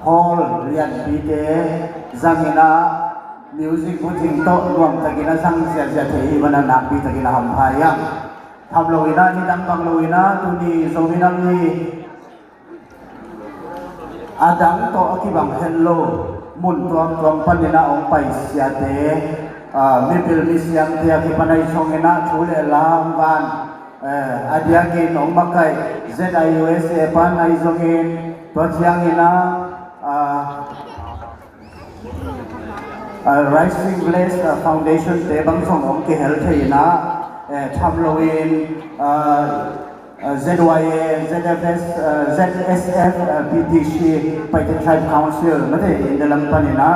ฮอลเรียนปีเตจังนะมิวสิกพูดถึงโตรวมตะกินะสังเสียเสียเทอีวันนักปีตะกินะหำพายะทำโลวินะนี่ดังบังโลวินะตุนีโซวินังนี่อาดังโตอกิบังเฮลโลมุนตัวปันนะองไปเสียเตมีพิลมิเสียงเทียกิปันไอชงนะชูเลลามวันอาเดียกินองมักไก ZIUSA ปันไอชงอินตัวเชียงอินะRising Blaze Foundation เตบังส่งองค์เฮลทีนะทำโลวินZYA ZFS ZSF PTC ไปที่ Tribe Council ไม่ได้อินเดลังปันนะ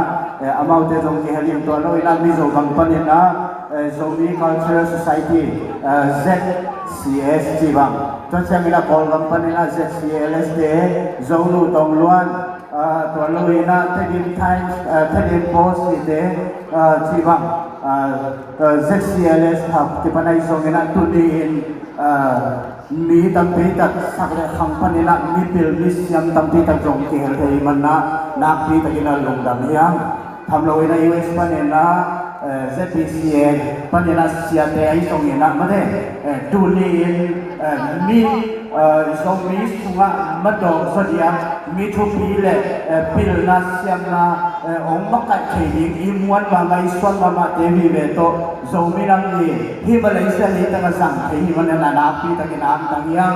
อามาอุตสงค์เฮลิมตัวโลวินามิโซบังปันนะZombie Cultural Society ZCS จีบังตัวเชียงนะคอลบังปันนะ ZCLS เตZonu ตองล้วนตัวโลวินาเทดินไทม์เทดินโพสต์เตจีบังZCLS ครับที่ปนัยส่งนะตุนีนมีตั้งปีตัดสักเรื่องขังพันนะมีพิลมิสยามตั้งปีตัดจงที่เฮลที่มันนะนักปีตัดกินลงดำยังทำโลวินา US พันนะZPCA พันนะเสียเตยส่งนะมาเด้ตุนีนมีส่งมีสุงะมาดอกสเดียมีทุกปีเลยพิลนัสยามนะองค์มักกัดเขียนอิมวันมาไม่ส่วนมาเทวีเวโตโซมินังนี่ที่มาเลเซียนี่ตั้งแต่สั่งเขียนมันนะนักปีตัดกินตั้งยัง